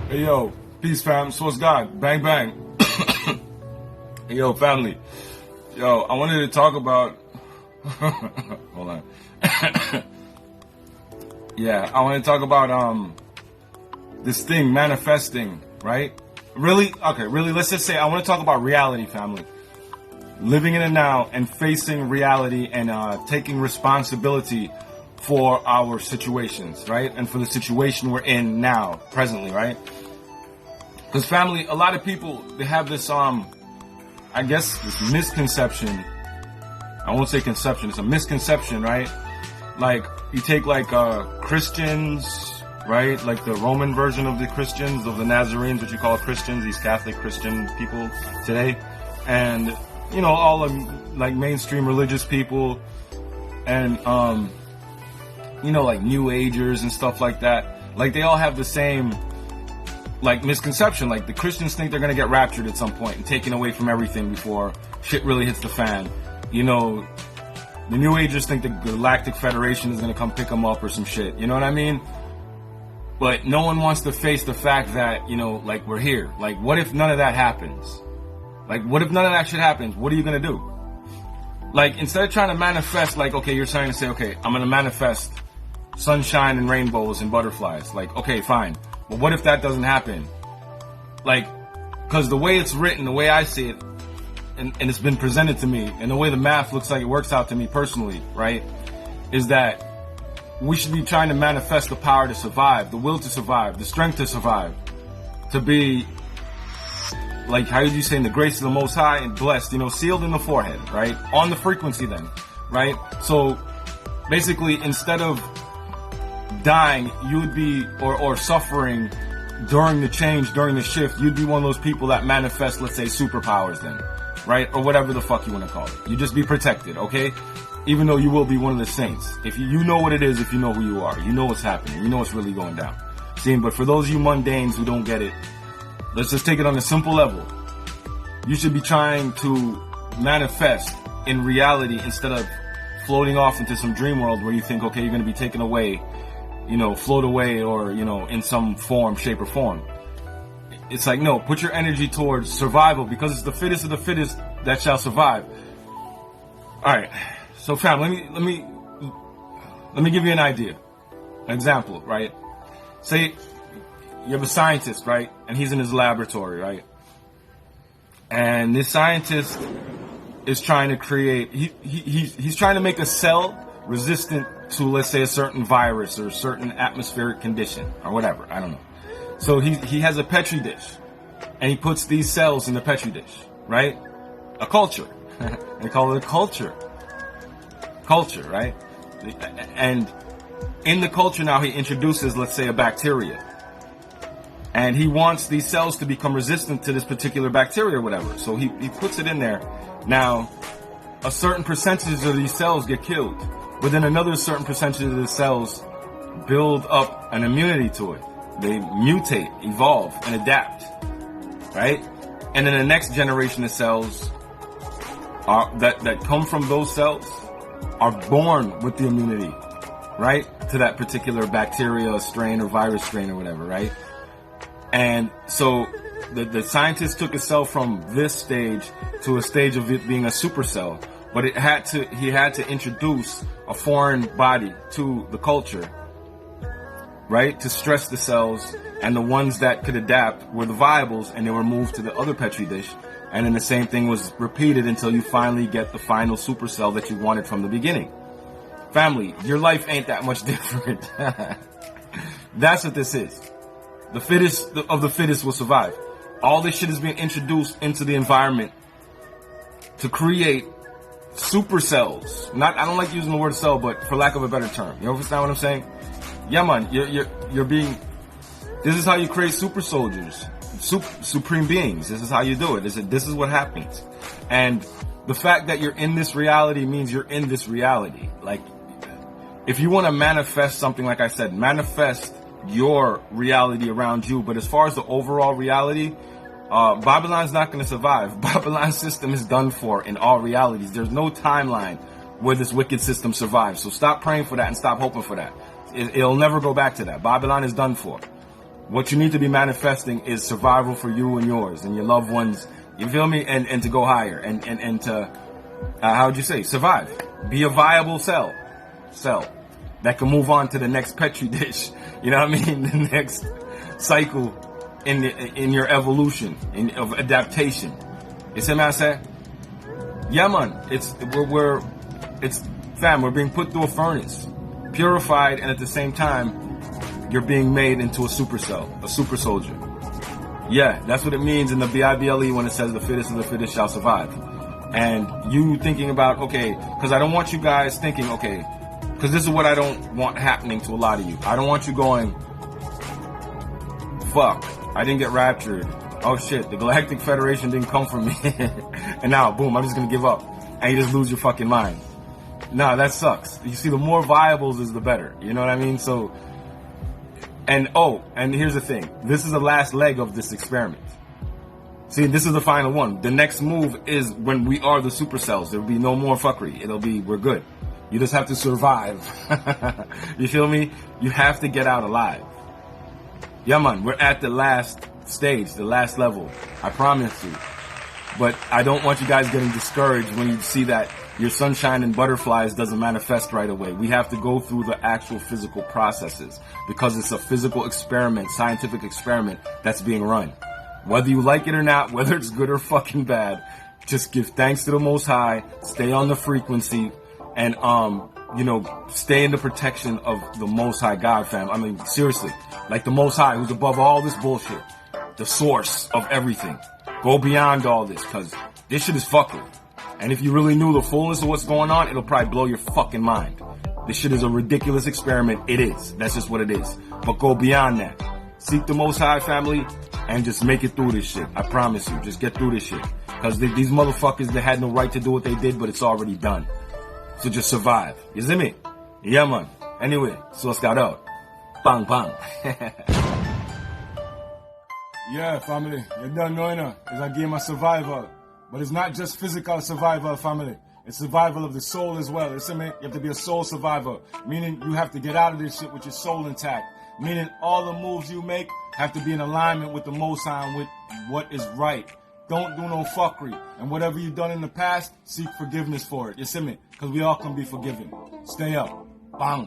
Hey yo, peace fam, source God, bang bang. Hey yo, family. Yo, I wanted to talk about hold on. Yeah, I want to talk about this thing, manifesting, right? Really? Okay, really, let's just say I want to talk about reality, family. Living in it now and facing reality and taking responsibility for our situations, right? And for the situation we're in now, presently, right? Because family, a lot of people, they have this, I guess, this misconception. I won't say conception, it's a misconception, right? Like, you take like Christians, right? Like the Roman version of the Christians, of the Nazarenes, what you call Christians, these Catholic Christian people today. And, you know, all of like mainstream religious people and, you know, like New Agers and stuff like that. Like, they all have the same, like, misconception. Like, the Christians think they're going to get raptured at some point and taken away from everything before shit really hits the fan. You know, the New Agers think the Galactic Federation is going to come pick them up or some shit. You know what I mean? But no one wants to face the fact that, you know, like, we're here. Like, what if none of that happens? Like, what if none of that shit happens? What are you going to do? Like, instead of trying to manifest, like, okay, you're trying to say, okay, I'm going to manifest sunshine and rainbows and butterflies. Like, okay, fine. But what if that doesn't happen? Like, because the way it's written, the way I see it, and it's been presented to me, and the way the math looks like it works out to me personally, right, is that we should be trying to manifest the power to survive, the will to survive, the strength to survive, to be, like, how did you say, in the grace of the Most High and blessed, you know, sealed in the forehead, right? On the frequency then, right? So, basically, instead of dying, you would be, or suffering during the change, during the shift, you'd be one of those people that manifest, let's say, superpowers then, right? Or whatever the fuck you want to call it. You just be protected, okay? Even though you will be one of the saints. If you know what it is, if you know who you are, you know what's happening, you know what's really going down. See, but for those of you mundanes who don't get it, let's just take it on a simple level. You should be trying to manifest in reality instead of floating off into some dream world where you think, okay, you're going to be taken away, you know, float away, or, you know, in some form, shape, or form. It's like, no, put your energy towards survival, because it's the fittest of the fittest that shall survive. All right. So, fam, let me give you an idea, an example, right? Say you have a scientist, right, and he's in his laboratory, right, and this scientist is trying to create. He's trying to make a cell resistant to, let's say, a certain virus or a certain atmospheric condition or whatever. I don't know. So he has a petri dish, and he puts these cells in the petri dish, right? A culture. They call it a culture. Culture, right? And in the culture now, he introduces, let's say, a bacteria. And he wants these cells to become resistant to this particular bacteria or whatever. So he puts it in there. Now, a certain percentage of these cells get killed. But then another certain percentage of the cells build up an immunity to it. They mutate, evolve, and adapt. Right? And then the next generation of cells that come from those cells are born with the immunity, right, to that particular bacteria, strain, or virus strain, or whatever, right? And so the scientist took a cell from this stage to a stage of it being a supercell, but he had to introduce a foreign body to the culture, right, to stress the cells, and the ones that could adapt were the viables, and they were moved to the other petri dish. And then the same thing was repeated until you finally get the final supercell that you wanted from the beginning. Family, your life ain't that much different. That's what this is. The fittest of the fittest will survive. All this shit is being introduced into the environment to create supercells. I don't like using the word cell, but for lack of a better term. You understand what I'm saying? Yeah, man, you're being. This is how you create super soldiers. Supreme beings. This is how you do it. This is what happens. And the fact that you're in this reality means you're in this reality. Like, if you want to manifest something, like I said, manifest your reality around you. But as far as the overall reality, Babylon's not going to survive. Babylon's system is done for in all realities. There's no timeline where this wicked system survives. So stop praying for that and stop hoping for that. It'll never go back to that. Babylon is done for. What you need to be manifesting is survival for you and yours and your loved ones. You feel me? And to go higher and to, how would you say, survive. Be a viable cell that can move on to the next Petri dish. You know what I mean? The next cycle in your evolution of adaptation. You see what I'm saying? Yeah, man. We're being put through a furnace, purified, and at the same time, you're being made into a super cell, a super soldier. Yeah, that's what it means in the Bible when it says the fittest of the fittest shall survive. And you thinking about, okay, because I don't want you guys thinking, okay, because this is what I don't want happening to a lot of you. I don't want you going, fuck, I didn't get raptured. Oh shit, the Galactic Federation didn't come for me. And now, boom, I'm just going to give up. And you just lose your fucking mind. Nah, that sucks. You see, the more viables is the better. You know what I mean? So, and here's the thing. This is the last leg of this experiment. See, this is the final one. The next move is when we are the supercells. There'll be no more fuckery. It'll be, we're good. You just have to survive. You feel me? You have to get out alive. Yeah, man, we're at the last stage, the last level. I promise you. But I don't want you guys getting discouraged when you see that your sunshine and butterflies doesn't manifest right away. We have to go through the actual physical processes because it's a physical experiment, scientific experiment that's being run. Whether you like it or not, whether it's good or fucking bad, just give thanks to the Most High, stay on the frequency, and, stay in the protection of the Most High God, fam. I mean, seriously, like the Most High who's above all this bullshit, the source of everything. Go beyond all this, cause this shit is fuckery. And if you really knew the fullness of what's going on, it'll probably blow your fucking mind. This shit is a ridiculous experiment. It is. That's just what it is. But go beyond that. Seek the Most High, family, and just make it through this shit. I promise you. Just get through this shit. Cause these motherfuckers, they had no right to do what they did, but it's already done. So just survive. You see me? Yeah, man. Anyway, so let's get out. Bang, bang. Yeah, family, you don't know, it's a game of survival. But it's not just physical survival, family. It's survival of the soul as well. You see me? You have to be a soul survivor. Meaning you have to get out of this shit with your soul intact. Meaning all the moves you make have to be in alignment with the Most High and with what is right. Don't do no fuckery. And whatever you've done in the past, seek forgiveness for it. You see me? Because we all can be forgiven. Stay up. Bang.